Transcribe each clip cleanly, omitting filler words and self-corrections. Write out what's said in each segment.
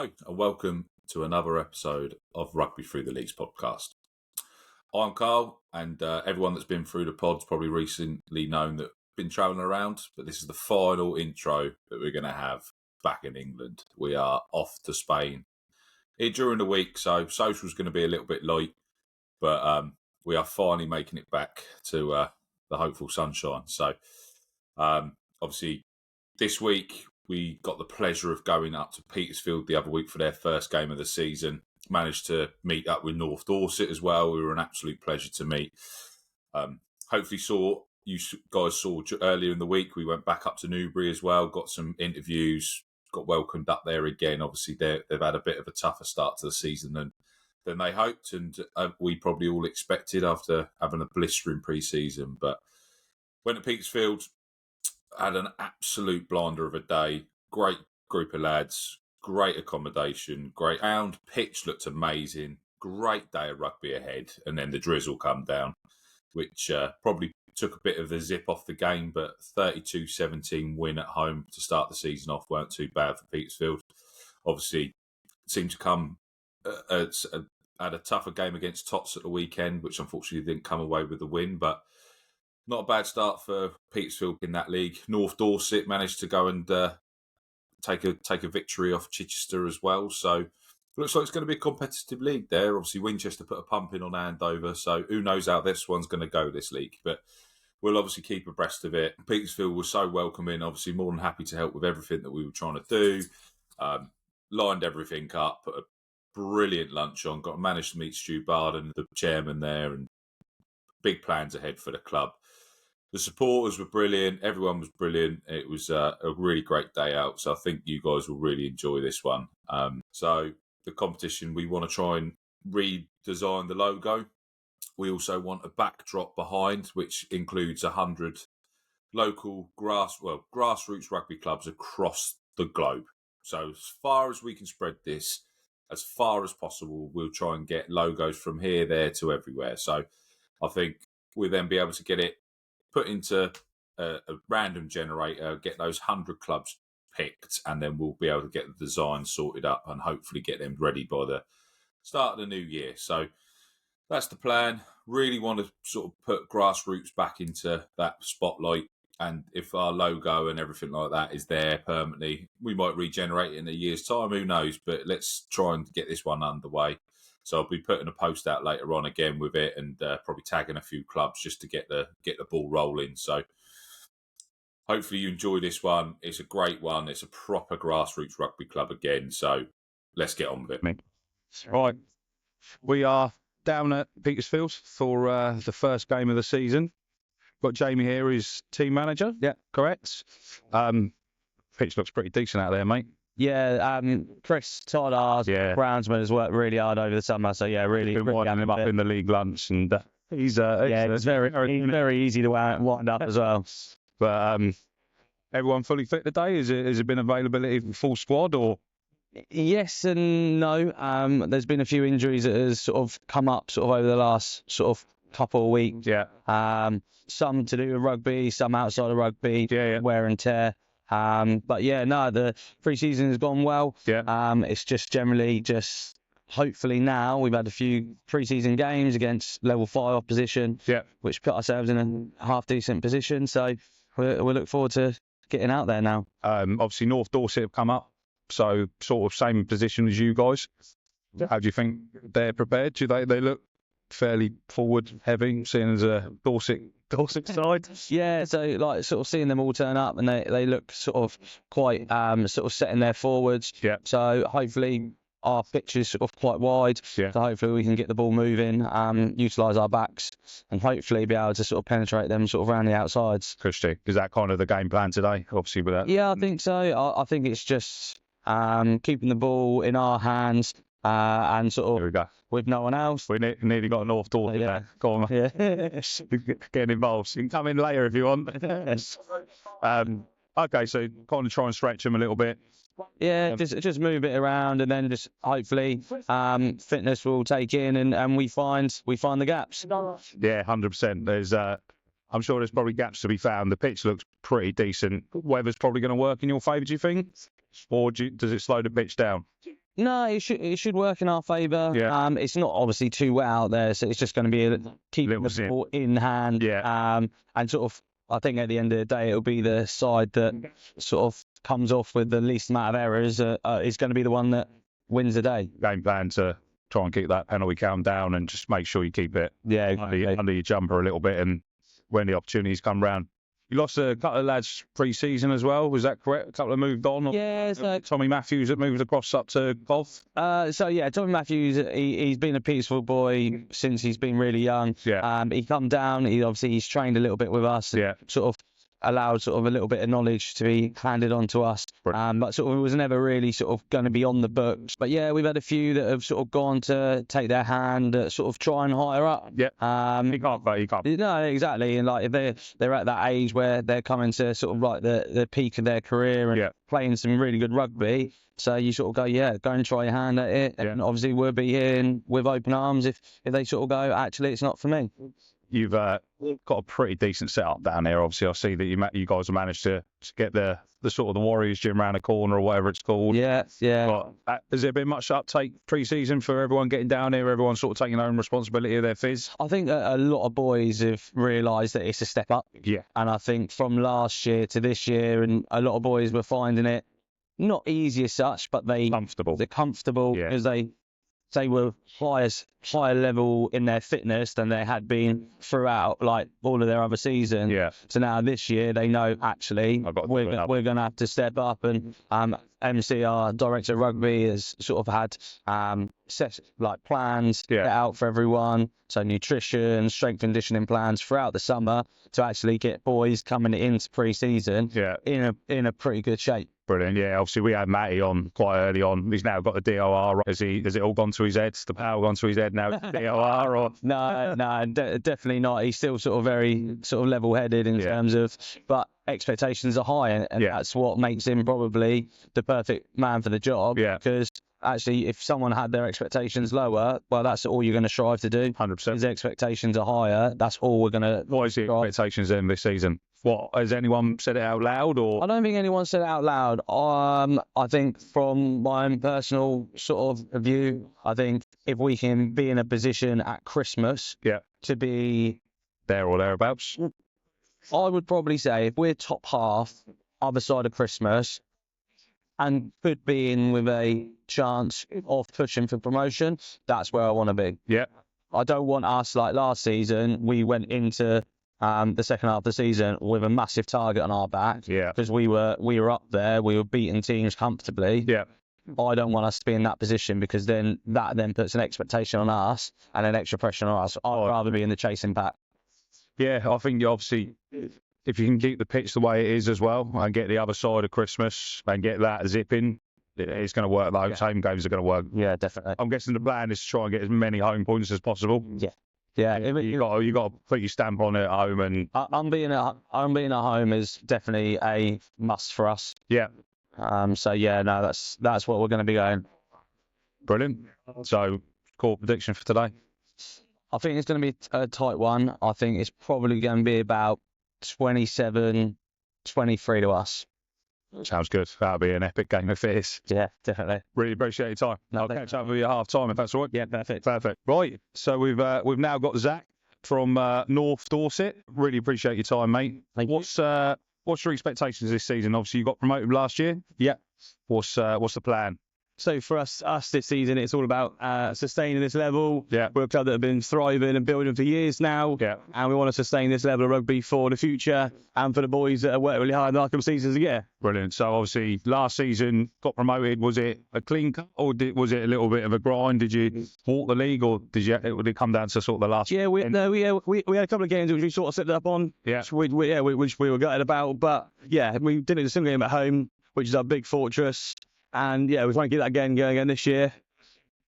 Hello and welcome to another episode of Rugby Through the Leagues podcast. I'm Carl, and everyone that's been through the pod's probably recently known that I've been travelling around, but this is the final intro that we're going to have back in England. We are off to Spain here during the week, so social's going to be a little bit light, but we are finally making it back to the hopeful sunshine. So obviously this week we got the pleasure of going up to Petersfield the other week for their first game of the season. Managed to meet up with North Dorset as well. We were an absolute pleasure to meet. Hopefully you guys saw earlier in the week, we went back up to Newbury as well, got some interviews, got welcomed up there again. Obviously, they've had a bit of a tougher start to the season than they hoped, and we probably all expected after having a blistering pre-season. But went to Petersfield, had an absolute blinder of a day. Great group of lads, great accommodation, great round. Pitch looked amazing. Great day of rugby ahead. And then the drizzle come down, which probably took a bit of the zip off the game, but 32-17 win at home to start the season off weren't too bad for Petersfield. Obviously, seemed to come had a tougher game against Tots at the weekend, which unfortunately didn't come away with the win, but not a bad start for Petersfield in that league. North Dorset managed to go and take a victory off Chichester as well. So it looks like it's going to be a competitive league there. Obviously, Winchester put a pump in on Andover, so who knows how this one's going to go, this league. But we'll obviously keep abreast of it. Petersfield was so welcoming, obviously more than happy to help with everything that we were trying to do. Lined everything up, put a brilliant lunch on, managed to meet Stu Barden, the chairman there, and big plans ahead for the club. The supporters were brilliant. Everyone was brilliant. It was a really great day out. So I think you guys will really enjoy this one. So the competition, we want to try and redesign the logo. We also want a backdrop behind, which includes 100 local grassroots rugby clubs across the globe. So as far as we can spread this, as far as possible, we'll try and get logos from here, there to everywhere. So I think we'll then be able to get it put into a random generator, get those 100 clubs picked, and then we'll be able to get the design sorted up and hopefully get them ready by the start of the new year. So that's the plan. Really want to sort of put grassroots back into that spotlight. And if our logo and everything like that is there permanently, we might regenerate it in a year's time. Who knows? But let's try and get this one underway. So I'll be putting a post out later on again with it, and probably tagging a few clubs just to get the ball rolling. So hopefully you enjoy this one. It's a great one. It's a proper grassroots rugby club again. So let's get on with it. Right, we are down at Petersfield for the first game of the season. Got Jamie here, who's team manager. Yeah, correct. Pitch looks pretty decent out there, mate. Yeah, Chris Todd, our groundsman, has worked really hard over the summer. So yeah, really winding him up in the league lunch, and he's it's very easy to wind up as well. But everyone fully fit today. Has it been availability for full squad or? Yes and no. There's been a few injuries that has sort of come up sort of over the last sort of couple of weeks. Yeah. Some to do with rugby, some outside of rugby. Yeah. Wear and tear. But yeah, no, the pre-season has gone well. Yeah. It's just generally just hopefully now we've had a few pre-season games against level 5 opposition. Yeah. Which put ourselves in a half decent position. So we look forward to getting out there now. Obviously North Dorset have come up, so sort of same position as you guys. How do you think they're prepared? Do they look fairly forward heavy, seeing as a Dorset side? Yeah, so like sort of seeing them all turn up, and they look sort of quite sort of setting their forwards. Yeah. So hopefully our pitch is sort of quite wide. Yeah. So hopefully we can get the ball moving, utilise our backs, and hopefully be able to sort of penetrate them sort of around the outsides. Christy, is that kind of the game plan today? Obviously with that. Yeah, I think so. I think it's just keeping the ball in our hands. And sort of Here we go. with no one else. We nearly got a North Dorset there. Go on. Yeah. Get involved. You can come in later if you want. Okay, so kind of try and stretch them a little bit. Yeah, just move it around, and then just hopefully fitness will take in, and we find the gaps. Yeah, 100%. There's I'm sure there's probably gaps to be found. The pitch looks pretty decent. Weather's probably going to work in your favour, do you think? Or does it slow the pitch down? No, it should work in our favour. Yeah. It's not obviously too wet out there, so it's just going to be keeping the ball in hand. Yeah. And sort of, I think at the end of the day, it'll be the side that sort of comes off with the least amount of errors is going to be the one that wins the day. Game plan to try and keep that penalty count down and just make sure you keep it under your jumper a little bit, and when the opportunities come round. You lost a couple of lads pre-season as well, was that correct? A couple have moved on? Yeah, so Tommy Matthews that moved across up to golf? Tommy Matthews, he's been a Petersfield boy since he's been really young. Yeah. He come down, he's trained a little bit with us. Yeah. Sort of allowed sort of a little bit of knowledge to be handed on to us. But sort of it was never really sort of going to be on the books. But yeah, we've had a few that have sort of gone to take their hand, sort of try and hire up. Yeah. You can't. No, exactly. And like if they're at that age where they're coming to sort of like the peak of their career and playing some really good rugby. So you sort of go, go and try your hand at it. And obviously we'll be here with open arms if they sort of go, actually, it's not for me. You've got a pretty decent setup down there. Obviously, I see that you guys have managed to get the sort of the Warriors gym around the corner or whatever it's called. Yeah. But, has there been much uptake pre-season for everyone getting down here? Everyone sort of taking their own responsibility of their phys? I think a lot of boys have realised that it's a step up. Yeah. And I think from last year to this year, and a lot of boys were finding it not easy as such, but they're comfortable because they were higher level in their fitness than they had been throughout like all of their other seasons. Yeah. So now this year they know actually we're going to have to step up, and MC, our director of rugby, has sort of had set like plans set out for everyone. So nutrition, strength conditioning plans throughout the summer to actually get boys coming into pre-season in a pretty good shape. Brilliant. Yeah, obviously we had Matty on quite early on. He's now got the DOR. Has it all gone to his head? The power gone to his head now? DOR or no, definitely not. He's still sort of very sort of level-headed in terms of, but expectations are high, and that's what makes him probably the perfect man for the job. Yeah. Because actually, if someone had their expectations lower, well, that's all you're going to strive to do. 100%. If the expectations are higher, that's all we're going to. What is the expectations then this season? What, has anyone said it out loud, or? I don't think anyone said it out loud. I think from my own personal sort of view, I think if we can be in a position at Christmas to be there or thereabouts, I would probably say if we're top half other side of Christmas and could be in with a chance of pushing for promotion, that's where I want to be. Yeah. I don't want us like last season. We went into the second half of the season with a massive target on our back. Yeah. Because we were up there. We were beating teams comfortably. Yeah. I don't want us to be in that position, because then that puts an expectation on us and an extra pressure on us. I'd rather be in the chasing pack. Yeah, I think obviously if you can keep the pitch the way it is as well and get the other side of Christmas and get that zipping, it's going to work. Those home games are going to work. Yeah, definitely. I'm guessing the plan is to try and get as many home points as possible. Yeah, you got to put your stamp on it at home, and I'm being at home is definitely a must for us. Yeah. So that's what we're going to be going. Brilliant. So, core prediction for today? I think it's going to be a tight one. I think it's probably going to be about 27-23 to us. Sounds good. That'll be an epic game of fierce. Yeah, definitely. Really appreciate your time. I'll catch up with you at half time if that's all right. Yeah, perfect. Right. So we've now got Zach from North Dorset. Really appreciate your time, mate. Thank you. What's your expectations this season? Obviously, you got promoted last year. Yeah. What's the plan? So for us this season, it's all about sustaining this level. Yeah. We're a club that have been thriving and building for years now. Yeah. And we want to sustain this level of rugby for the future and for the boys that have worked really hard in the last couple of seasons. Yeah. Brilliant. So obviously last season got promoted. Was it a clean cut, or was it a little bit of a grind? Did you walk the league, or did it come down to sort of the last? Yeah, we had a couple of games which we sort of set it up on. Yeah. Which we were gutted about, but yeah, we did it a single game at home, which is our big fortress. And yeah, we're trying to get that game going again this year.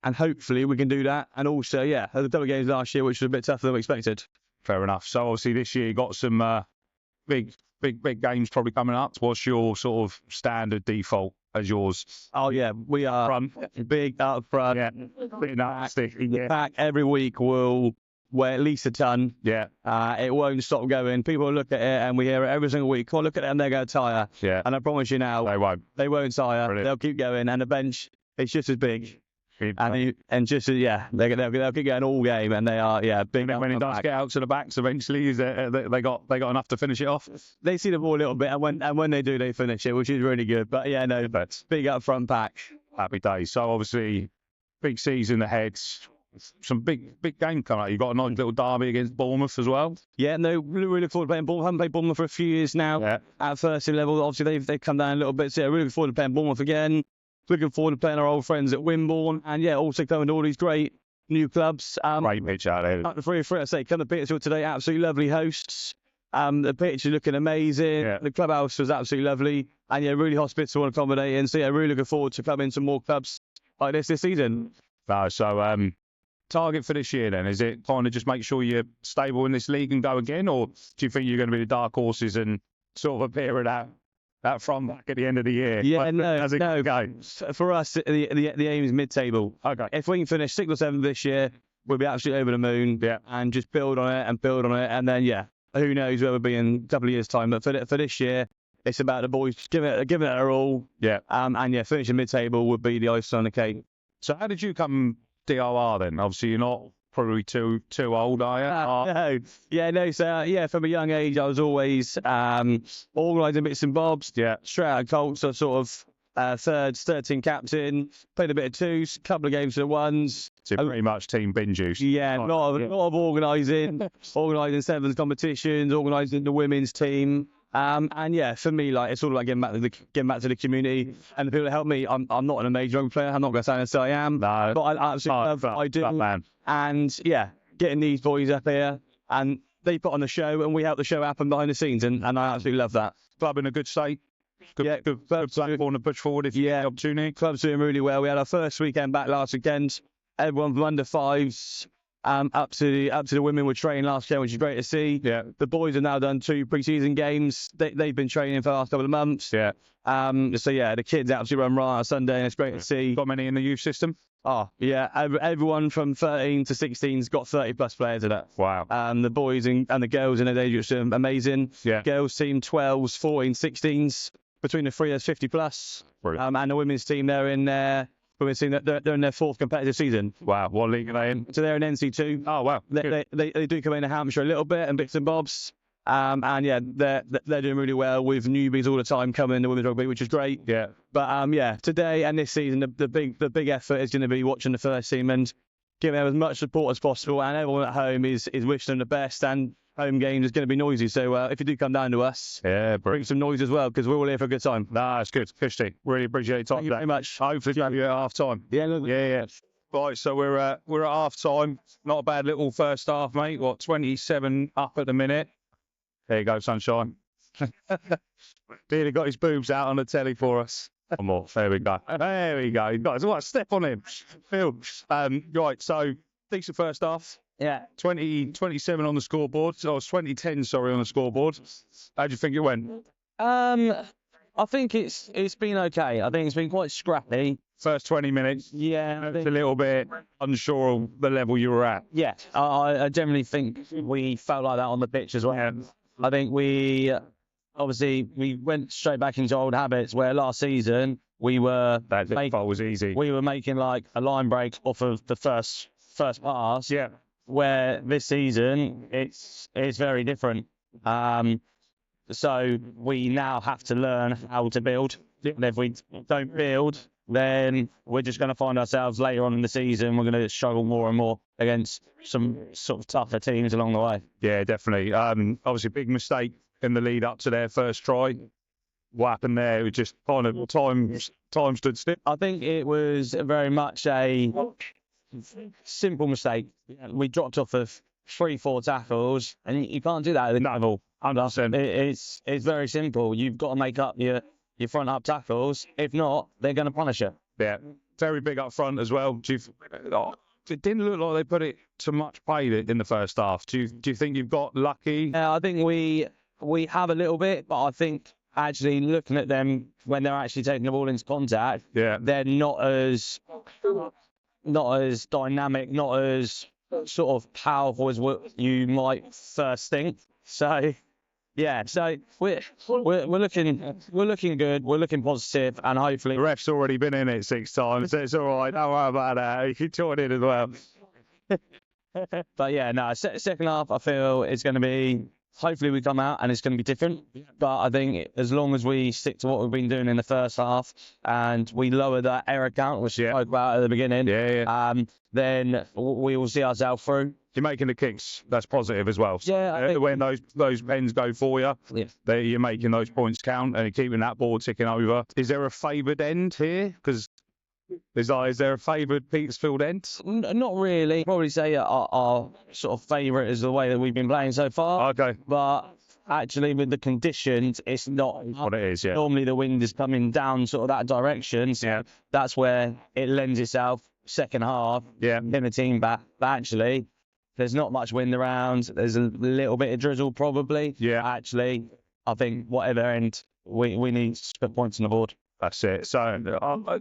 And hopefully we can do that. And also, yeah, the double games last year, which was a bit tougher than we expected. Fair enough. So obviously this year you got some big games probably coming up. What's your sort of standard default as yours? Oh yeah, we are front. Big up front. Yeah. Bit nasty. The pack every week will weigh at least a ton. Yeah. It won't stop going. People look at it and we hear it every single week. Oh, look at them, they're going to tire. Yeah. And I promise you now, They won't. They won't tire. Brilliant. They'll keep going. And the bench it's just as big. And just they'll keep going all game, and they are big. When it does get out to the backs, eventually, they got enough to finish it off. They see the ball a little bit, and when they do, they finish it, which is really good. But big up front pack. Happy days. So obviously, big season ahead. Some big game coming out. You've got a nice little derby against Bournemouth as well. Yeah, no, really looking forward to playing Bournemouth. Haven't played Bournemouth for a few years now. At first team level, obviously they've come down a little bit. So really looking forward to playing Bournemouth again. Looking forward to playing our old friends at Wimborne, and also coming to all these great new clubs. Great pitch out there. The 3 I say, come to Petersfield today. Absolutely lovely hosts. The pitch is looking amazing. Yeah. The clubhouse was absolutely lovely, and really hospitable and accommodating. So really looking forward to coming to more clubs like this season. So target for this year then, is it kind of just make sure you're stable in this league and go again, or do you think you're going to be the dark horses and sort of appear at that front back at the end of the year? Yeah, no. Go? For us, the aim is mid-table. Okay. If we can finish 6th or 7th this year, we'll be absolutely over the moon. Yeah. And just build on it, and then who knows where we'll be in a couple of years' time. But for this year, it's about the boys giving it their all. Yeah. Finishing mid-table would be the icing on the cake. So how did you come DOR then? Obviously, you're not probably too old, are you? No. Yeah, no. So, from a young age, I was always organising bits and bobs. Yeah. Straight out of Colts, so sort of third team captain, played a bit of twos, couple of games for the ones. So pretty much team bin juice. Yeah, a lot of organising sevens competitions, organising the women's team. For me, it's all about getting back to the community and the people that help me. I'm not an amazing rugby player. I'm not going to say and say I am. No. But I absolutely love what I do. Man. And getting these boys up here, and they put on the show, and we help the show happen behind the scenes, and I absolutely love that. Club in a good state. Good platform to push forward if you get the opportunity. Club's doing really well. We had our first weekend back last weekend. Everyone from under fives up to the women were training last year, which is great to see. Yeah. The boys have now done 2 pre-season games. They've been training for the last couple of months. Yeah. The kids absolutely run right on Sunday, and it's great to see. Got many in the youth system? Oh, yeah. Everyone from 13 to 16's got 30 plus players in it. Wow. The boys and the girls in their age groups are amazing. Yeah. Girls team 12s, 14s, 16s. Between the 3, there's 50 plus. Brilliant. And the women's team, they're in their women's team, they're in their 4th competitive season. Wow. What league are they in? So they're in NC2. Oh, wow. They do come in Hampshire a little bit and bits and bobs. They're doing really well with newbies all the time coming in the women's rugby, which is great. Yeah. But today and this season, the big effort is going to be watching the first team and giving them as much support as possible. And everyone at home is wishing them the best. And home games is going to be noisy. So if you do come down to us, bring some noise as well, because we're all here for a good time. Nah, it's good. Fishy. Really appreciate your time. Thank you very much. Hopefully, have you at half time. Yeah. Right, so we're at half time. Not a bad little first half, mate. 27 up at the minute. There you go, sunshine. Peter got his boobs out on the telly for us. One more. There we go. Guys, what a step on him. Phil. Right, so decent first half. Yeah. 27 on the scoreboard. Oh, it's 2010, sorry, on the scoreboard. How do you think it went? I think it's been okay. I think it's been quite scrappy. First 20 minutes. Yeah. It's a little bit unsure of the level you were at. Yeah. I generally think we felt like that on the pitch as well. Yeah. I think we went straight back into old habits where last season we were was easy. We were making like a line break off of the first pass. Yeah. Where this season it's very different. So we now have to learn how to build. And if we don't build, then we're just going to find ourselves later on in the season, we're going to struggle more and more against some sort of tougher teams along the way. Yeah, definitely. Obviously, big mistake in the lead up to their first try. What happened there? It was just kind of time stood still. I think it was very much a simple mistake. We dropped off of 3-4 tackles, and you can't do that at the level. 100%. It's very simple. You've got to make up your front up tackles. If not, they're going to punish you. Yeah, very big up front as well. It didn't look like they put it to much play in the first half. Do you think you've got lucky? Yeah, I think we have a little bit, but I think actually looking at them when they're actually taking the ball into contact, they're not as dynamic, not as sort of powerful as what you might first think. So, Yeah, so we're looking good. We're looking positive, and hopefully The ref's already been in it 6 times, so it's all right. Don't worry about that. You can join in as well. But yeah, no, second half I feel it's going to be, hopefully we come out and it's going to be different. But I think as long as we stick to what we've been doing in the first half and we lower that error count, which we spoke about at the beginning, then we will see ourselves through. You're making the kicks. That's positive as well. Yeah, when those pens go for you, you're making those points count and you're keeping that board ticking over. Is there a favoured end here? Because is there a favoured Petersfield end? Not really. Probably say our sort of favourite is the way that we've been playing so far. Okay. But actually, with the conditions, it's not what it is. Yeah. Normally, the wind is coming down sort of that direction. So that's where it lends itself. Second half, in the team back. But actually, there's not much wind around. There's a little bit of drizzle probably. Yeah. Actually, I think whatever end we need to put points on the board. That's it. So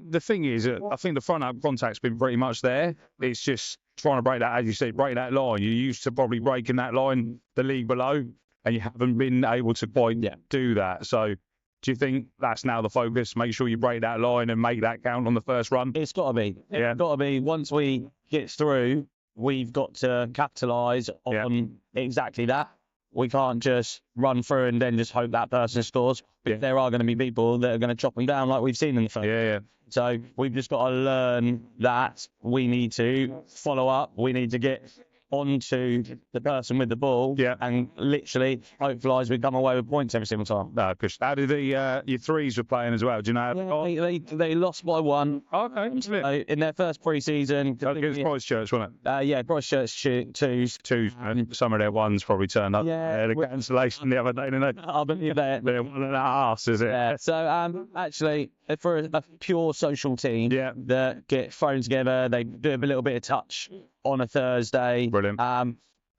the thing is, I think the front up contact's been pretty much there. It's just trying to break that, as you said, break that line. You're used to probably breaking that line, the league below, and you haven't been able to quite do that. So do you think that's now the focus? Make sure you break that line and make that count on the first run? It's got to be. It's got to be. Once we get through, we've got to capitalise on exactly that. We can't just run through and then just hope that person scores. But there are going to be people that are going to chop them down like we've seen in the first. So we've just got to learn that we need to follow up. We need to get onto the person with the ball and literally hopefully we come away with points every single time. No, because how did your threes were playing as well? Do you know? They lost by 1. Okay. So in their first pre-season. Against Christchurch, wasn't it? Christchurch twos. And some of their ones probably turned up. The cancellation the other day, didn't they? I believe that. They're 1.5, is it? Yeah. So actually, for a pure social team that get thrown together, they do a little bit of touch on a Thursday. Brilliant.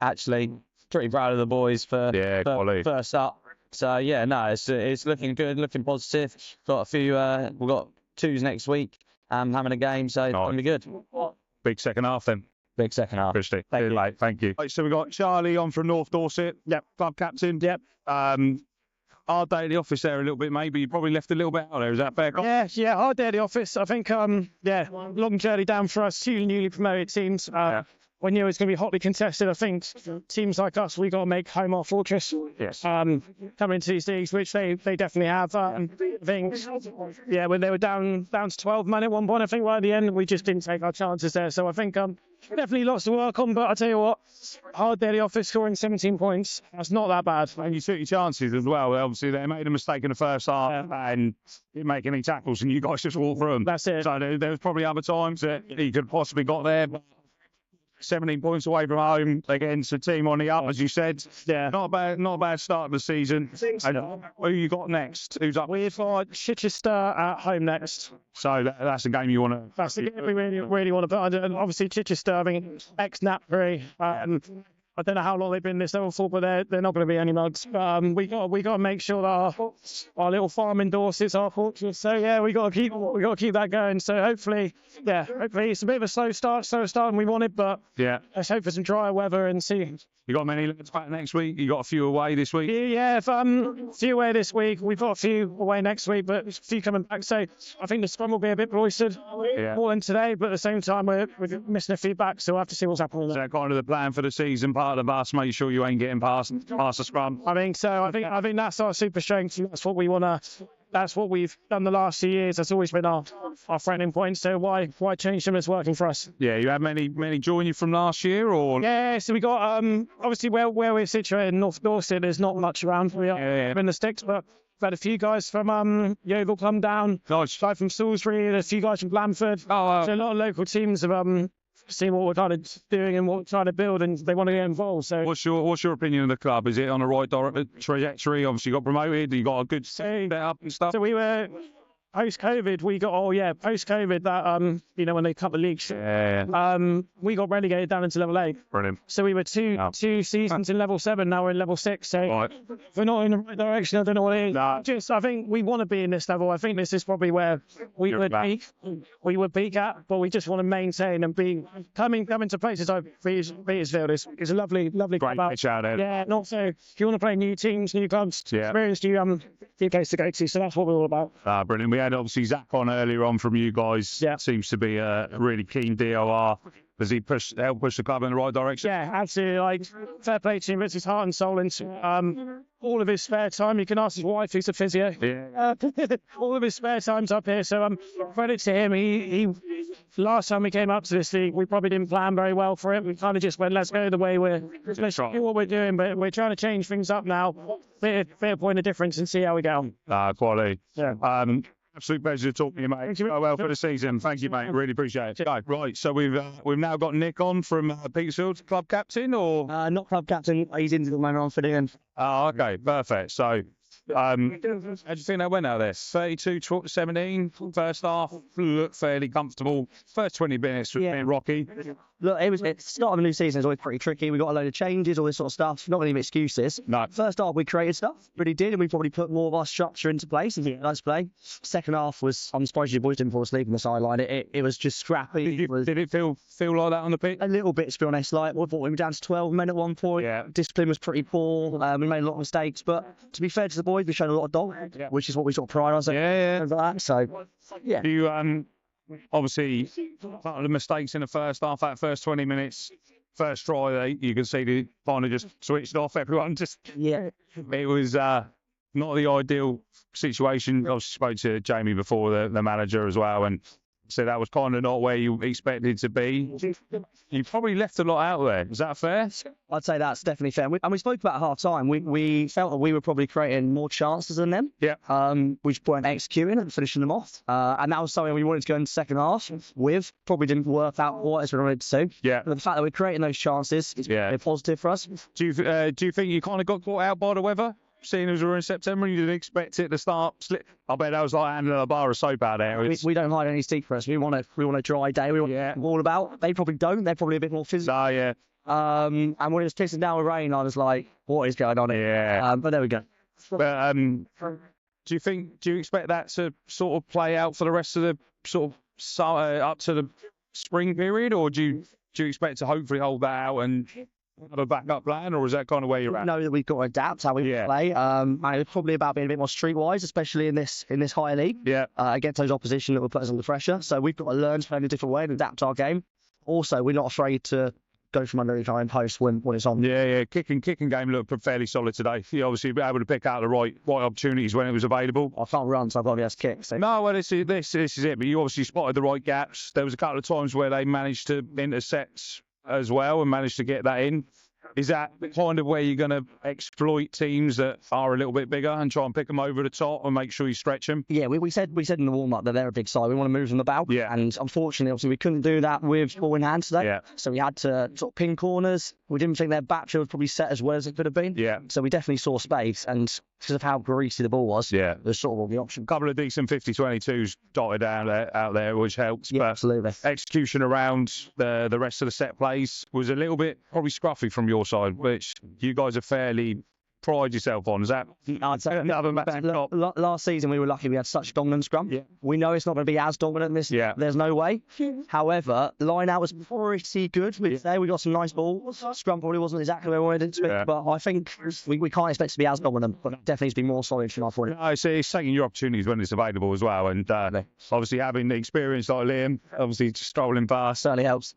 Actually, pretty proud of the boys for first up. So it's looking good, looking positive. Got a few. We've got 2s next week. Having a game, so it's going to be good. Big second half then. Big second half. Christy. Thank you. Right, so we've got Charlie on from North Dorset. Club captain. Hard day at the office there a little bit, maybe. You probably left a little bit out there. Is that fair? Hard day at the office. I think, long journey down for us, 2 newly promoted teams. We knew it was going to be hotly contested. I think teams like us, we got to make home our fortress. Yes. Coming into these leagues, which they definitely have. I think, when they were down to 12 men at one point, I think right at the end, we just didn't take our chances there. So I think definitely lots to work on. But I tell you what, hard day at the office, scoring 17 points. That's not that bad. And you took your chances as well. Obviously, they made a mistake in the first half and didn't make any tackles, and you guys just walked through them. That's it. So there was probably other times that he could possibly got there, but 17 points away from home against a team on the up, as you said. Not a bad start of the season. Who you got next? Who's up? We've got Chichester at home next. So that's a game you want to... That's the game we really want to put under. And obviously Chichester, I mean, ex-Napbury. I don't know how long they've been this level for, but they're not going to be any mugs. We got to make sure that our little farm in Dorset's our fortress. So we got to keep that going. So hopefully it's a bit of a slow start than we wanted, but let's hope for some drier weather and see. You got many lads back next week? You got a few away this week? Yeah, a few away this week. We've got a few away next week, but a few coming back. So I think the scrum will be a bit roisted more than today, but at the same time, we're missing a few back, so we'll have to see what's happening. Is that kind of the plan for the season? Part of the bus, make sure you ain't getting past the scrum. I think so. I think that's our super strength. That's what we want to. That's what we've done the last 2 years. That's always been our threatening point. So why change them? It's working for us. Yeah, you had many join you from last year, or? Yeah, so we got obviously where we're situated in North Dorset, there's not much around. We are in the sticks, but we've had a few guys from Yeovil come down. Nice. Guy from Salisbury, and a few guys from Blandford. So a lot of local teams have seen what we're kind of doing and what we're trying to build, and they want to get involved. So what's your opinion of the club? Is it on the right trajectory? Obviously you got promoted, you got a good set up and stuff. So we were post-COVID, we got post-COVID that when they cut the leagues, we got relegated down into level 8. Brilliant. So we were two seasons in level 7. Now we're in level 6. So if we're not in the right direction, I don't know what it is. No. I think we want to be in this level. I think this is probably where we would peak at, but we just want to maintain and be coming to places like Petersfield is a lovely great club. pitch out there. Yeah, and also if you want to play new teams, new clubs, experience new place to go to. So that's what we're all about. Brilliant. We had obviously Zach on earlier on from you guys. Yeah. Seems to be a really keen DOR. Does he help push the club in the right direction? Yeah, absolutely. Like, fair play to him. Puts his heart and soul into all of his spare time. You can ask his wife, who's a physio. Yeah. All of his spare time's up here. So credit to him. He last time we came up to this league, we probably didn't plan very well for it. We kind of just went, let's go the way let's do what we're doing. But we're trying to change things up now. Fair point of difference and see how we go on. Quality. Yeah. Absolute pleasure talking to you, mate. Go well for the season. Thank you, mate. Really appreciate it. Right, so we've now got Nick on from Petersfield, club captain, or Not club captain. He's into the moment on for doing. Oh, okay, perfect. So, how do you think that went out there? 32-17, first half, looked fairly comfortable. First 20 minutes was being rocky. Look, it's start of a new season. It's always pretty tricky. We got a load of changes, all this sort of stuff. Not any excuses. No. First half, we created stuff. Really did, and we probably put more of our structure into place. Nice play. Second half was, I'm surprised you boys didn't fall asleep on the sideline. It was just scrappy. Did it feel like that on the pitch? A little bit, to be honest. Like, we were down to 12 men at one point. Yeah. Discipline was pretty poor. We made a lot of mistakes, but to be fair to the boys, we showed a lot of dog, which is what we sort of pride ourselves over that. So, yeah. You obviously, part of the mistakes in the first half, that first 20 minutes, first try, you can see they kind of just switched off. Everyone just, it was not the ideal situation. I spoke to Jamie before, the manager as well, and said that was kind of not where you expected to be. You probably left a lot out there. Is that fair? I'd say that's definitely fair. We spoke about at half time. We felt that we were probably creating more chances than them. Yeah. We just weren't executing and finishing them off. And that was something we wanted to go into the second half with. Probably didn't work out quite as we wanted to. Yeah. But the fact that we're creating those chances is very positive for us. Do you think you kind of got caught out by the weather? Seeing as we're in September, you didn't expect it to start slip. I bet that was like handling a bar of soap out there. We don't hide any secrets. We want a dry day. We want all about. They probably don't. They're probably a bit more physical. Oh, yeah. And when it was pissing down with rain, I was like, what is going on here? Yeah. But there we go. But do you expect that to sort of play out for the rest of the sort of up to the spring period, or do you expect to hopefully hold that out and have a backup plan, or is that kind of where you're at? We know that we've got to adapt how we play. And it's probably about being a bit more streetwise, especially in this higher league. Yeah. Against those opposition that will put us under pressure. So we've got to learn to play in a different way and adapt our game. Also, we're not afraid to go from under the iron post when it's on. Yeah. Kicking game looked fairly solid today. You obviously were able to pick out the right opportunities when it was available. I can't run, so I've got to be able to kick. So. No, well, this is it. But you obviously spotted the right gaps. There was a couple of times where they managed to intercept as well and managed to get that in. Is that kind of where you're going to exploit teams that are a little bit bigger and try and pick them over the top and make sure you stretch them? Yeah, we said in the warm-up that they're a big side. We want to move them about. Yeah. And unfortunately, obviously, we couldn't do that with ball in hand today. Yeah. So we had to sort of pin corners. We didn't think their backfield was probably set as well as it could have been. Yeah. So we definitely saw space. And because of how greasy the ball was, it was sort of the option. A couple of decent 50-22s dotted out there, which helped. Yeah, but absolutely. Execution around the rest of the set plays was a little bit probably scruffy from your side, which you guys are fairly pride yourself on. Is that another massive top? Last season, we were lucky we had such a dominant scrum. Yeah. We know it's not going to be as dominant this. Yeah. There's no way. However, the line out was pretty good. We'd say we got some nice balls. Scrum probably wasn't exactly where we wanted it to be, but I think we can't expect to be as dominant, but definitely to be more solid from our point. No, it's taking your opportunities when it's available as well, and obviously having the experience like Liam, obviously just strolling past certainly helps.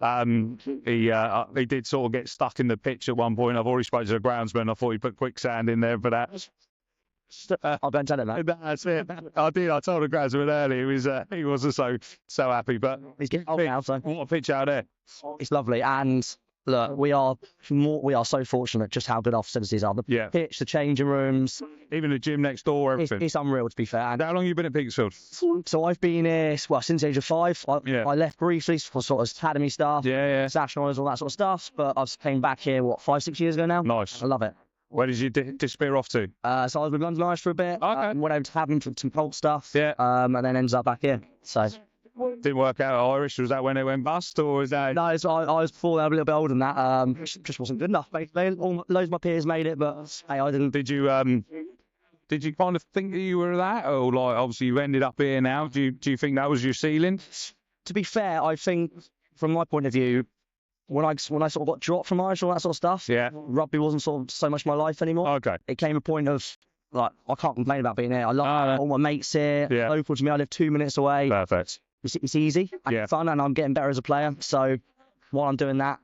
He did sort of get stuck in the pitch at one point. I've already spoken to the groundsman. I thought he put quicksand in there for that. I don't tell him that. That's it. I did. I told the groundsman earlier. He wasn't so happy. But he's getting old now, so what a pitch out there. It's lovely, and look, we are so fortunate just how good our facilities are. The pitch, the changing rooms, even the gym next door, everything. It's unreal, to be fair. And how long have you been at Petersfield? So I've been here since the age of 5. I left briefly for sort of academy staff, national honours, all that sort of stuff. But I've came back here 5-6 years ago now. Nice. I love it. Where did you disappear off to? So I was with London Irish for a bit. Okay. Went over to Haven for some Colt stuff. Yeah. And then ended up back here. So. Didn't work out at Irish. Was that when it went bust, or was that? No, so I was before that, a little bit older than that. Just wasn't good enough. Basically, loads of my peers made it, but hey, I didn't. Did you kind of think that you were that, or like obviously you ended up here now? Do you think that was your ceiling? To be fair, I think from my point of view, when I sort of got dropped from Irish and all that sort of stuff, Yeah. rugby wasn't sort of so much my life anymore. Okay. It came a point of like I can't complain about being here. I love all my mates here, Yeah. local to me. I live 2 minutes away. Perfect. It's easy and Yeah. fun, and I'm getting better as a player. So while I'm doing that,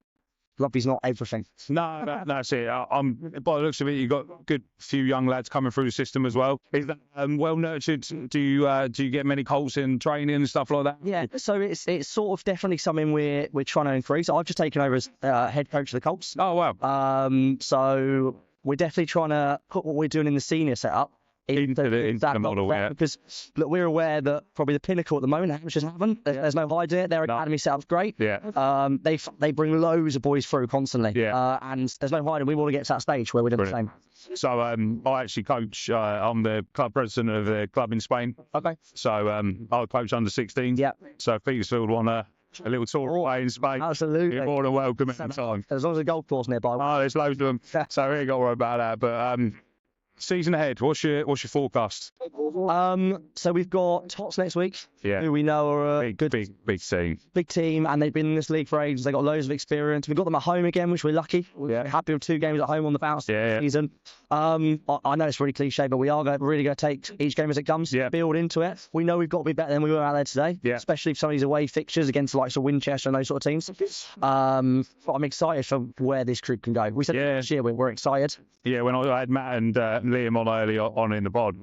rugby's not everything. No, that's it. By the looks of it, you've got a good few young lads coming through the system as well. Is that well nurtured? Do you get many Colts in training and stuff like that? Yeah, so it's sort of definitely something we're trying to increase. I've just taken over as head coach of the Colts. Oh wow. So we're definitely trying to put what we're doing in the senior setup Into the model, yeah. Because look, we're aware that probably the pinnacle at the moment, which just haven't. There's no hiding it. Their academy setup's great. Yeah. They bring loads of boys through constantly. Yeah. And there's no hiding. We want to get to that stage where we're doing the same. So I actually coach. I'm the club president of the club in Spain. Okay. So I coach under 16. Yeah. So if Petersfield want a little tour away in Spain, Absolutely. you're more than welcome at the time. As long as there's a golf course nearby. Oh, there's loads of them. So we ain't got to worry about that. But season ahead, what's your forecast? So we've got Tots next week, Yeah. who we know are a Big team. big team, and they've been in this league for ages. They've got loads of experience. We've got them at home again, which we're lucky. We're happy with 2 games at home on the bounce this season. I know it's really cliche, but we are really going to take each game as it comes, build into it. We know we've got to be better than we were out there today, especially for some of these away fixtures against the likes of Winchester and those sort of teams. But I'm excited for where this group can go. We said last year we're excited. Yeah, when I had Matt and Liam on early on in the pod,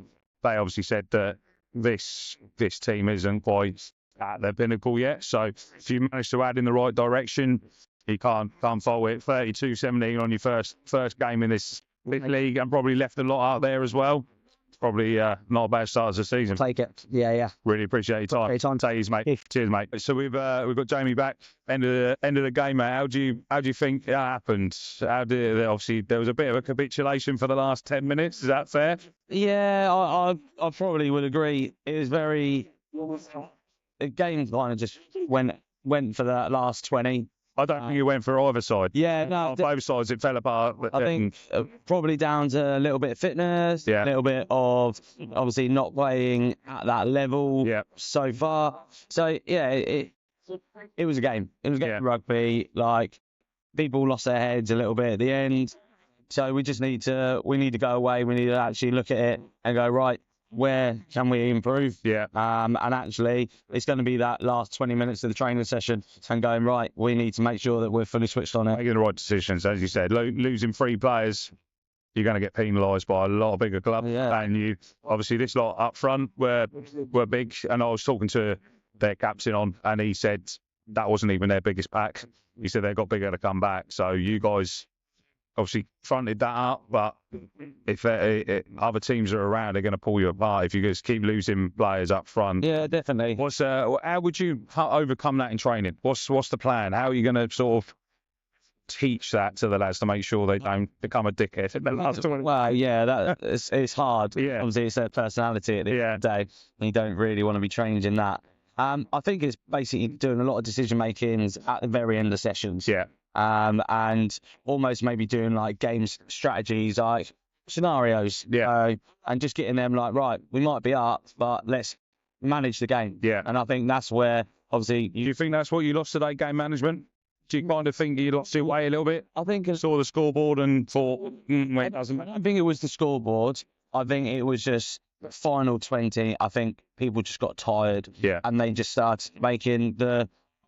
they obviously said that this team isn't quite at their pinnacle yet. So if you manage to add in the right direction, you can't fault it. 32-17 on your first game in this league, and probably left a lot out there as well. It's probably not a bad start to the season. Take it. Yeah. Really appreciate your time. Great time. Take it, mate. Cheers, mate. So we've got Jamie back. End of the game, mate. How do you think it happened? Obviously there was a bit of a capitulation for the last 10 minutes. Is that fair? Yeah, I probably would agree. It was the game kind of just went for that last 20. I don't think it went for either side. Yeah, no. On both sides, it fell apart. I think probably down to a little bit of fitness, a little bit of obviously not playing at that level so far. So yeah, it was a game. It was a game of rugby. Like people lost their heads a little bit at the end. So we need to go away. We need to actually look at it and go, right, where can we improve? Yeah. And actually, it's going to be that last 20 minutes of the training session and going, right, we need to make sure that we're fully switched on it. Making the right decisions, as you said. Losing 3 players, you're going to get penalised by a lot of bigger clubs. Yeah. And you, obviously, this lot up front were big. And I was talking to their captain and he said that wasn't even their biggest pack. He said they got bigger to come back. So you guys obviously fronted that up, but if other teams are around, they're going to pull you apart if you just keep losing players up front. Yeah, definitely. How would you overcome that in training? What's the plan? How are you going to sort of teach that to the lads to make sure they don't become a dickhead at the last one? Well, yeah, it's hard. Yeah. Obviously, it's their personality at the end of the day, and you don't really want to be changing that. I think it's basically doing a lot of decision makings at the very end of sessions. Yeah. And almost maybe doing like games strategies, like scenarios. Yeah. And just getting them like, right, we might be up, but let's manage the game. Yeah. And I think that's where obviously. Do you think that's what you lost today, game management? Do you kind of think you lost your way a little bit? I think saw the scoreboard and thought, it doesn't matter. I don't think it was the scoreboard. I think it was just final 20. I think people just got tired. Yeah. And they just started making the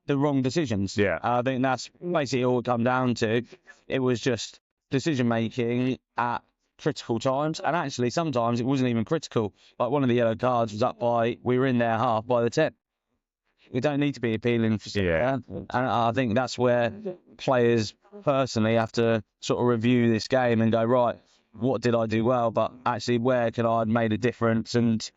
wrong decisions. Yeah. I think that's basically all it come down to. It was just decision making at critical times, and actually sometimes it wasn't even critical. Like one of the yellow cards was we were in their half by the 10. We don't need to be appealing for that. And I think that's where players personally have to sort of review this game and go, right, what did I do well, but actually where could I have made a difference and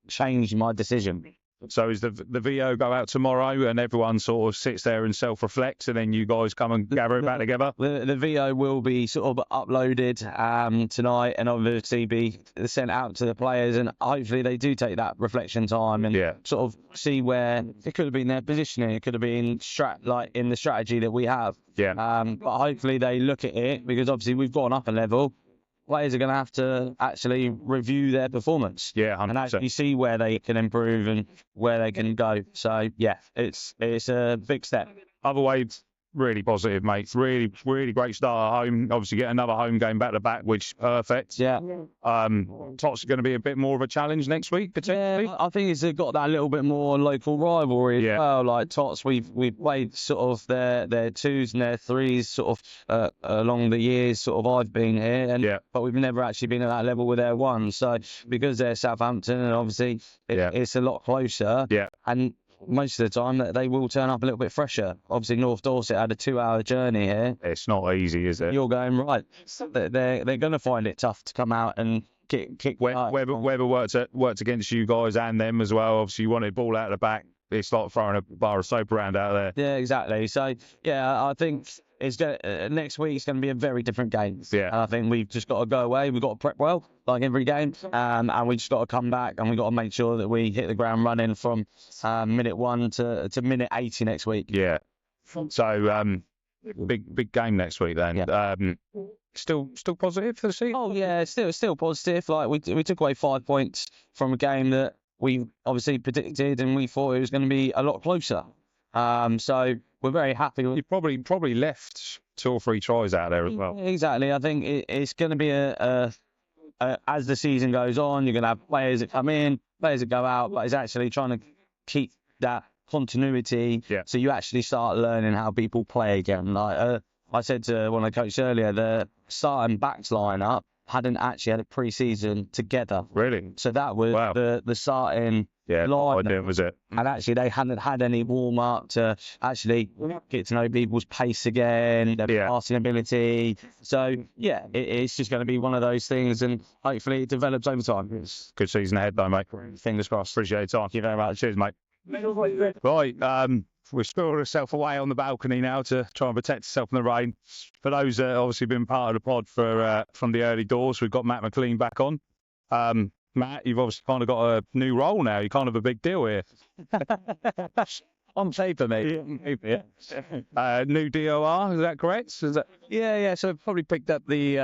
change my decision? So is the VO go out tomorrow and everyone sort of sits there and self-reflects, and then you guys come and gather it back together? The VO will be sort of uploaded tonight, and obviously be sent out to the players, and hopefully they do take that reflection time and sort of see where it could have been their positioning, it could have been in the strategy that we have. But hopefully they look at it, because obviously we've gone up a level. Players are going to have to actually review their performance, 100%. and actually see where they can improve and where they can go. So it's a big step. Other way, really positive, mate. Really, really great start at home. Obviously, get another home game back to back, which is perfect. Yeah. Tots are going to be a bit more of a challenge next week, potentially. Yeah, I think it's got that little bit more local rivalry as well. Like Tots, we've played sort of their twos and their threes sort of along the years sort of I've been here, but we've never actually been at that level with their ones. So because they're Southampton, and obviously it's a lot closer. And most of the time that they will turn up a little bit fresher. Obviously, North Dorset had a 2-hour journey here. It's not easy, is it? You're going right. They're going to find it tough to come out and kick. Whether worked against you guys and them as well. Obviously, you wanted ball out of the back. It's like throwing a bar of soap around out there. Yeah, exactly. So I think next week's going to be a very different game. And I think we've just got to go away. We've got to prep well, like every game, and we just got to come back, and we've got to make sure that we hit the ground running from minute 1 to minute 80 next week. So big game next week then. Still positive for the season? Oh yeah, still positive. Like we took away 5 points from a game that we obviously predicted, and we thought it was going to be a lot closer. So we're very happy. You probably left 2 or 3 tries out there as well. Exactly. I think it's going to be as the season goes on, you're going to have players that come in, players that go out, but it's actually trying to keep that continuity. So you actually start learning how people play again. Like I said to one of the coaches earlier, the starting backs lineup hadn't actually had a pre-season together. Really? So that was the starting line. Was it? And actually they hadn't had any warm-up to actually get to know people's pace again, their passing ability. So, it's just going to be one of those things, and hopefully it develops over time. Good season ahead though, mate. Fingers crossed. Appreciate your time. Thank you very much. Cheers, mate. Right, we've spilled ourselves away on the balcony now to try and protect ourselves from the rain. For those that obviously been part of the pod from the early doors, we've got Matt McLean back on. Matt, you've obviously kind of got a new role now. You're kind of a big deal here. On paper, mate. New DOR, is that correct? Yeah. So I've probably picked up the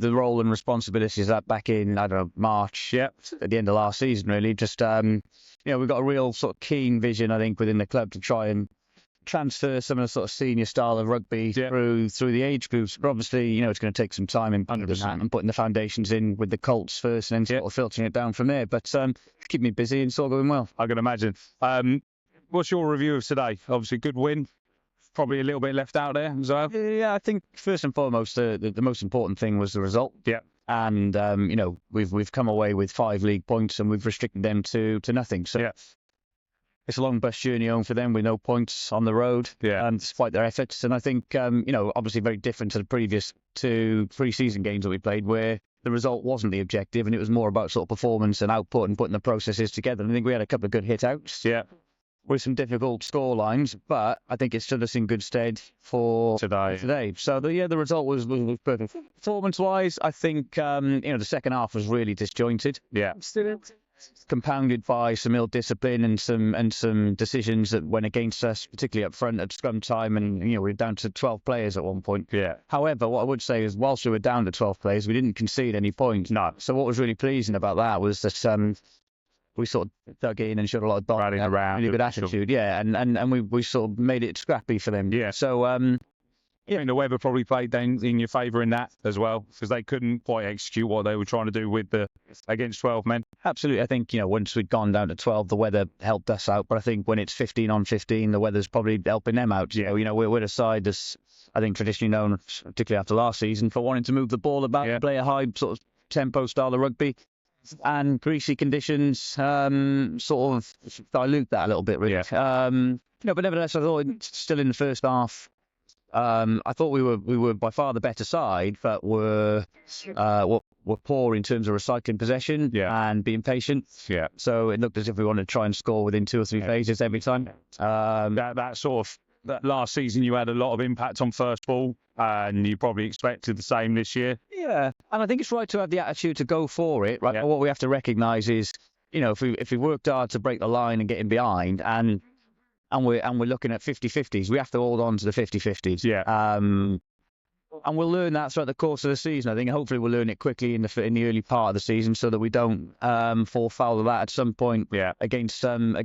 role and responsibilities that back in, I don't know, March. At the end of last season, really. Just we've got a real sort of keen vision, I think, within the club to try and transfer some of the sort of senior style of rugby through the age groups. But obviously, it's going to take some time in putting the foundations in with the Colts first, and then sort of filtering it down from there. But keep me busy and it's all going well. I can imagine. What's your review of today? Obviously, good win. Probably a little bit left out there as well. Yeah, I think first and foremost, the most important thing was the result. And we've come away with 5 league points, and we've restricted them to nothing. So it's a long bus journey home for them with no points on the road, despite their efforts. And I think obviously very different to the previous 2 pre-season games that we played, where the result wasn't the objective, and it was more about sort of performance and output and putting the processes together. And I think we had a couple of good hit outs. With some difficult score lines, but I think it stood us in good stead for today. So the result was perfect. Performance-wise, I think the second half was really disjointed. Compounded by some ill discipline and some decisions that went against us, particularly up front at scrum time, and we were down to 12 players at one point. However, what I would say is, whilst we were down to 12 players, we didn't concede any points. No. So what was really pleasing about that was that we sort of dug in and showed a lot of running around, really good attitude, and we sort of made it scrappy for them. So I mean, the weather probably played in your favour in that as well, because they couldn't quite execute what they were trying to do with against 12 men. Absolutely. I think once we'd gone down to 12, the weather helped us out. But I think when it's 15 on 15, the weather's probably helping them out. We're a side that's, I think, traditionally known, particularly after last season, for wanting to move the ball about and play a high sort of tempo style of rugby. And greasy conditions sort of dilute that a little bit, really. But nevertheless, I thought still in the first half, I thought we were by far the better side, but were poor in terms of recycling possession and being patient. Yeah. So it looked as if we wanted to try and score within 2 or 3 phases every time. That last season you had a lot of impact on first ball, and you probably expected the same this year. Yeah, and I think it's right to have the attitude to go for it. Right. Yeah. What we have to recognise is, if we worked hard to break the line and get in behind, and we're looking at 50-50s, we have to hold on to the 50-50s. Yeah. And we'll learn that throughout the course of the season. I think hopefully we'll learn it quickly in the early part of the season, so that we don't fall foul of that at some point. Yeah. Against some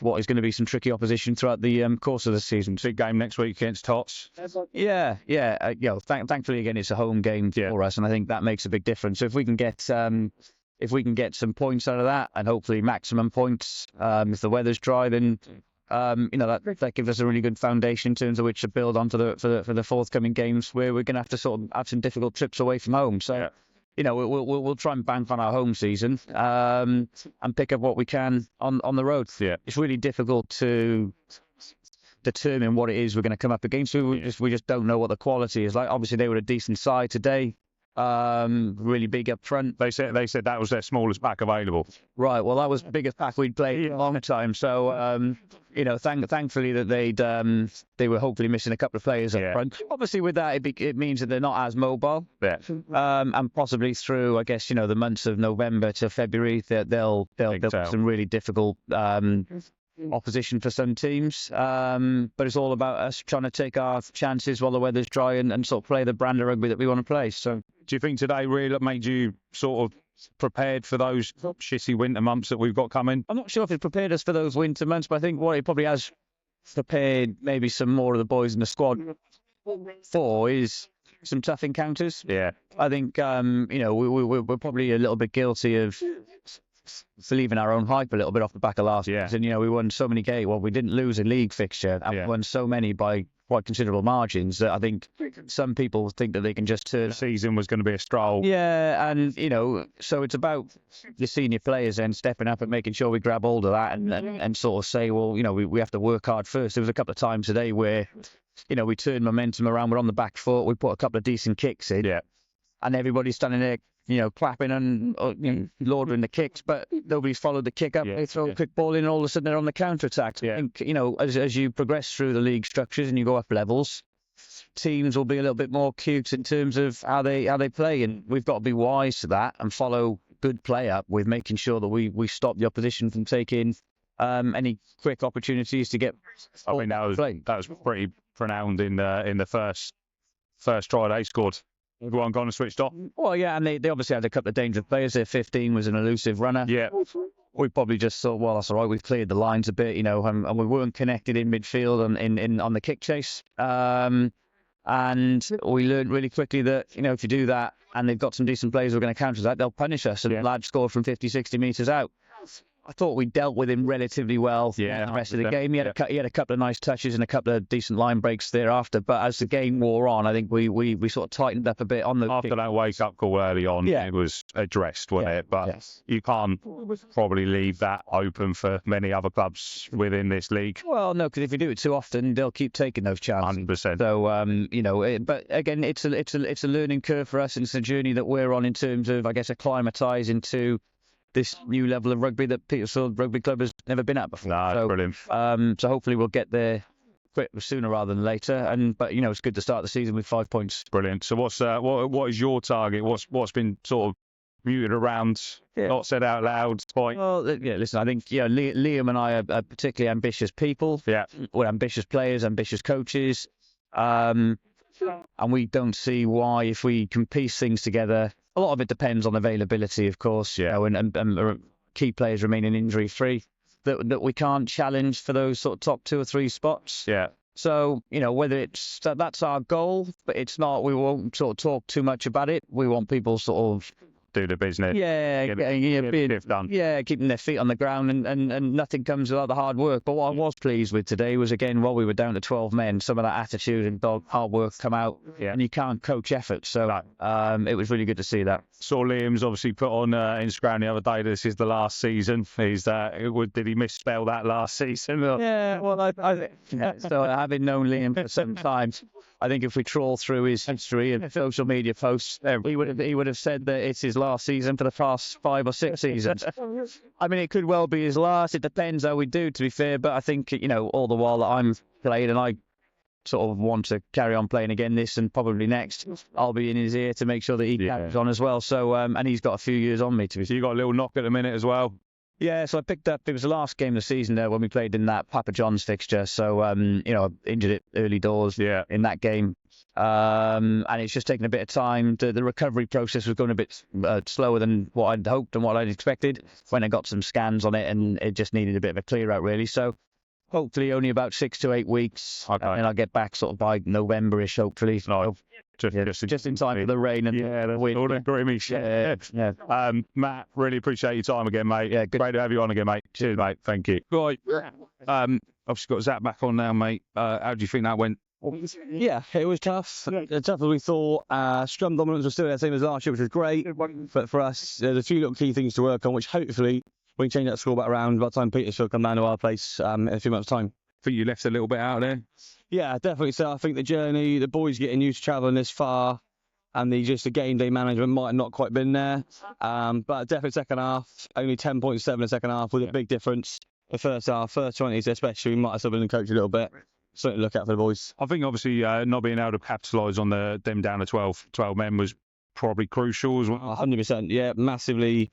what is going to be some tricky opposition throughout the course of the season. Big game next week against Tots. Yeah. Thankfully again it's a home game for us, and I think that makes a big difference. So if we can get some points out of that, and hopefully maximum points, if the weather's dry, then. That gives us a really good foundation in terms of which to build on for the forthcoming games, where we're going to have to sort of have some difficult trips away from home. So, we'll try and bank on our home season and pick up what we can on the road. Yeah. It's really difficult to determine what it is we're going to come up against. We just don't know what the quality is like. Obviously, they were a decent side today. Really big up front. They said that was their smallest pack available. Right. Well, that was the biggest pack we'd played in a long time. So, thankfully that they were hopefully missing a couple of players up front. Obviously, with that, it means that they're not as mobile. Yeah. And possibly through, I guess, the months of November to February, they'll have some really difficult opposition for some teams. But it's all about us trying to take our chances while the weather's dry and sort of play the brand of rugby that we want to play. So, do you think today really made you sort of prepared for those shitty winter months that we've got coming? I'm not sure if it prepared us for those winter months, but I think what it probably has prepared maybe some more of the boys in the squad for is some tough encounters. Yeah. I think, we're probably a little bit guilty of leaving our own hype a little bit off the back of last season. We won so many games. Well, we didn't lose a league fixture, and we won so many by quite considerable margins that I think some people think that they can just turn. The season was going to be a stroll. Yeah, and so it's about the senior players then stepping up and making sure we grab hold of that and sort of say, well, we have to work hard first. There was a couple of times today where, we turned momentum around. We're on the back foot. We put a couple of decent kicks in. Yeah. And everybody's standing there, clapping and laudering the kicks, but nobody's followed the kick up. They throw a quick ball in, and all of a sudden they're on the counter attack. I think, as you progress through the league structures and you go up levels, teams will be a little bit more cute in terms of how they play, and we've got to be wise to that and follow good play up with making sure that we stop the opposition from taking any quick opportunities to get. I mean, that was pretty pronounced in the first try they scored. Everyone gone and switched off. Well, yeah, and they obviously had a couple of dangerous players. Their 15 was an elusive runner. Yeah. We probably just thought, well, that's all right. We've cleared the lines a bit, and we weren't connected in midfield on the kick chase. And we learned really quickly that, if you do that and they've got some decent players who are going to counter that, they'll punish us. And lads scored from 50, 60 metres out. I thought we dealt with him relatively well the rest of the game. He had a couple of nice touches and a couple of decent line breaks thereafter. But as the game wore on, I think we sort of tightened up a bit on the after that wake-up call early on. It was addressed, wasn't it? But you can't probably leave that open for many other clubs within this league. Well, no, because if you do it too often, they'll keep taking those chances. 100%. So but again, it's a learning curve for us, and it's a journey that we're on in terms of, I guess, acclimatising to this new level of rugby that Petersfield Rugby Club has never been at before. Brilliant. So hopefully we'll get there sooner rather than later. But it's good to start the season with 5 points. Brilliant. So what is your target? What's been sort of muted around, not said out loud? Point. Well, listen, I think Liam and I are particularly ambitious people. Yeah. We're ambitious players, ambitious coaches, and we don't see why, if we can piece things together. A lot of it depends on availability, of course, and key players remaining injury-free, that we can't challenge for those sort of top 2 or 3 spots. Yeah. So, whether that's our goal, but it's not, we won't sort of talk too much about it. We want people sort of do the business. Keeping their feet on the ground, and nothing comes without the hard work. But what I was pleased with today was, again, while we were down to 12 men, some of that attitude and hard work come out, and you can't coach effort. So it was really good to see that. Saw Liam's obviously put on Instagram the other day, this is the last season. Did he misspell that last season? Yeah, well, so having known Liam for some time, I think if we trawl through his history of social media posts, he would have said that it's his last season for the past 5 or 6 seasons. I mean, it could well be his last. It depends how we do, to be fair. But I think, all the while that I'm playing and I sort of want to carry on playing again this and probably next, I'll be in his ear to make sure that he carries on as well. So, and he's got a few years on me, to be fair. So you got a little knock at the minute as well? Yeah, so I picked up, it was the last game of the season there when we played in that Papa John's fixture. So, injured it early doors in that game. And it's just taken a bit of time. The recovery process was going a bit slower than what I'd hoped and what I'd expected when I got some scans on it, and it just needed a bit of a clear out, really. So hopefully only about 6 to 8 weeks. Okay. And I'll get back sort of by November-ish, hopefully. No. Just in time for the rain and the wind. All the grimy shit. Yeah. Matt, really appreciate your time again, mate. Yeah, great to have you on again, mate. Cheers, mate. Thank you. Right. Obviously got Zach back on now, mate. How do you think that went? Yeah, it was tough. Tougher than we thought. Scrum dominance was still the same as last year, which was great. But for us, there's a few little key things to work on, which hopefully we can change that score back around by the time Petersfield come down to our place in a few months' time. I think you left a little bit out there. Yeah, definitely. So I think the journey, the boys getting used to travelling this far, and the game day management might have not quite been there. But definitely second half, only 10.7 in second half with a big difference. The first half, first 20s especially, we might have still been coached a little bit. Something to look out for the boys. I think obviously not being able to capitalise on them down to 12 men was probably crucial as well. 100%, yeah, massively.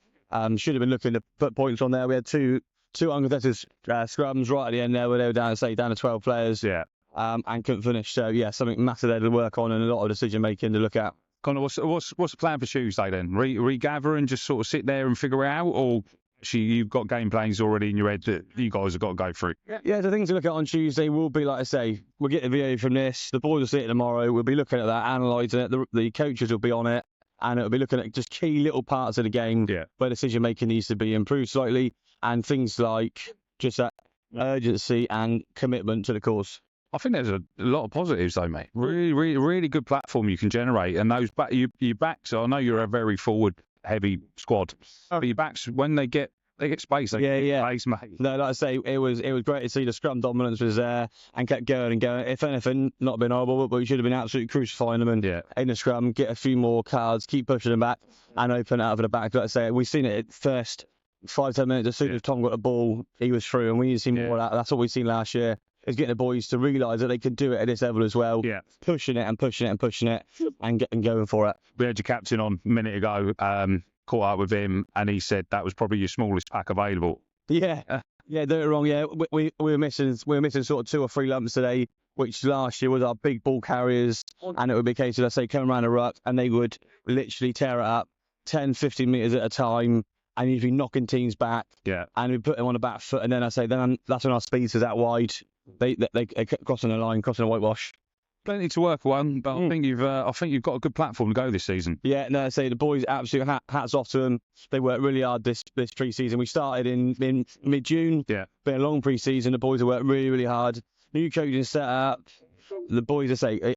Should have been looking to put points on there. We had two uncontested scrums right at the end there where they were down to 12 players. Yeah. And couldn't finish. So yeah, something massive there to work on and a lot of decision making to look at. Kind of, what's the plan for Tuesday then? Regather and just sort of sit there and figure it out, or actually you've got game plans already in your head that you guys have got to go through? Yeah, the things to look at on Tuesday will be, like I say, we'll get the video from this. The boys will see it tomorrow. We'll be looking at that, analysing it. The coaches will be on it, and it'll be looking at just key little parts of the game where decision making needs to be improved slightly, and things like just that urgency and commitment to the cause. I think there's a lot of positives though, mate. Really good platform you can generate, and those your backs. I know you're a very forward-heavy squad, but your backs when they get space, they get space, mate. No, like I say, it was great to see the scrum dominance was there and kept going and going. If anything, not been horrible, but we should have been absolutely crucifying them and in the scrum, get a few more cards, keep pushing them back, and open it out of the back. Like I say, we've seen it at first 5-10 minutes. As soon as Tom got the ball, he was through, and we need to see more of that. That's what we've seen last year. Is getting the boys to realise that they can do it at this level as well. Yeah. Pushing it and pushing it and pushing it and going for it. We had your captain on a minute ago, caught up with him, and he said that was probably your smallest pack available. Yeah. Yeah, don't get it wrong. Yeah, we were missing sort of 2 or 3 lumps today, which last year was our big ball carriers, and it would be a case of, let's say, come around a ruck, and they would literally tear it up 10, 15 metres at a time, and usually knocking teams back. Yeah. And we put them on the back foot, and then that's when our speeds is out wide. They kept crossing the line, crossing the whitewash. Plenty to work on, but I think you've got a good platform to go this season. Yeah, no, I say the boys, absolute hats off to them. They worked really hard this pre-season. We started in mid-June. Yeah, been a long pre-season. The boys have worked really hard. New coaching set up. The boys, I say,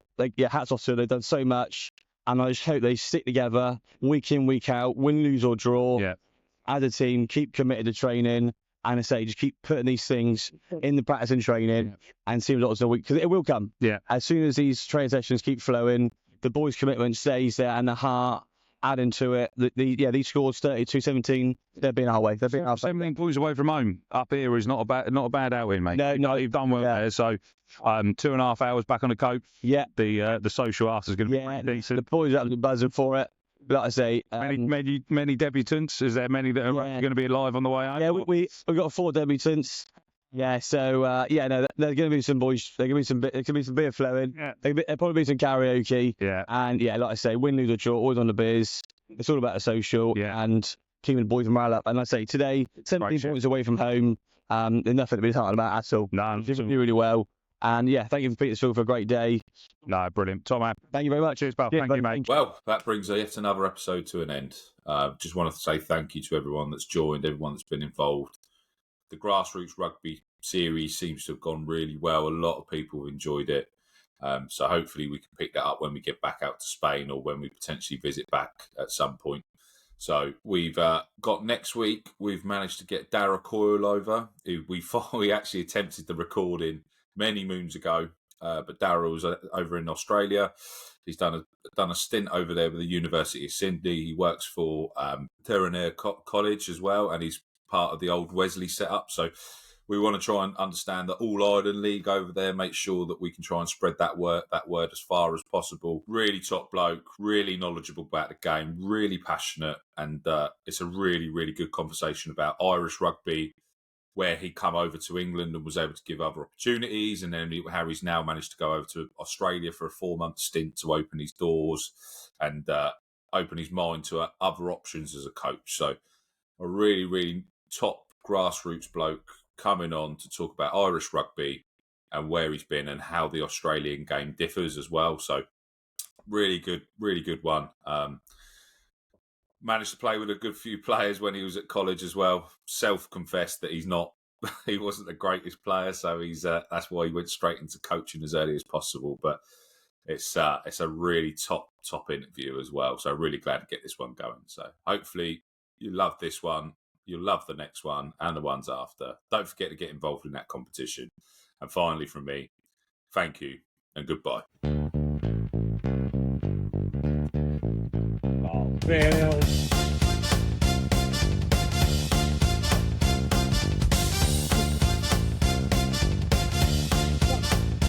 hats off to them. They've done so much, and I just hope they stick together week in, week out, win, lose or draw. Yeah, as a team, keep committed to training. And I say, just keep putting these things in the practice and training and see results in a week, because it will come. Yeah. As soon as these training sessions keep flowing, the boys' commitment stays there and the heart adding to it. These scores 32-17, they're being our way. They're being our way. 17 points away from home up here is not a bad outing, mate. No, you've done well there. So 2.5 hours back on the cope. Yeah. The social after is going to be decent. The boys are absolutely buzzing for it. Like I say, many debutants. Is there many that are going to be alive on the way home? Yeah, we've got 4 debutants. Yeah, so there's going to be some boys. There can be some beer flowing. Yeah. There'll probably be some karaoke. Yeah. And like I say, win, lose or draw, always on the beers. It's all about the social and keeping the boys morale up. And like I say, today 17 points away from home. There's nothing to be disheartened about at all. No, did really well. And thank you for Petersfield for a great day. No, brilliant. Tom, man. Thank you very much. Cheers, pal. Thank you, mate. Well, that brings yet another episode to an end. Just wanted to say thank you to everyone that's joined, everyone that's been involved. The Grassroots Rugby series seems to have gone really well. A lot of people have enjoyed it. So hopefully we can pick that up when we get back out to Spain or when we potentially visit back at some point. So we've got next week, we've managed to get Dara Coyle over. We actually attempted the recording many moons ago. but Daryl's over in Australia. He's done a stint over there with the University of Sydney. He works for Turner College as well, and he's part of the old Wesley setup. So we want to try and understand the All Ireland League over there, make sure that we can try and spread that word as far as possible. Really top bloke, really knowledgeable about the game, really passionate, and it's a really, really good conversation about Irish rugby, where he come over to England and was able to give other opportunities, and then how he's now managed to go over to Australia for a 4-month stint to open his doors and open his mind to other options as a coach. So a really, really top grassroots bloke coming on to talk about Irish rugby and where he's been and how the Australian game differs as well. So really good one. Managed to play with a good few players when he was at college as well. Self-confessed that he wasn't the greatest player, so that's why he went straight into coaching as early as possible. But it's a really top interview as well. So really glad to get this one going. So hopefully you love this one, you'll love the next one and the ones after. Don't forget to get involved in that competition. And finally, from me, thank you and goodbye. Farewell.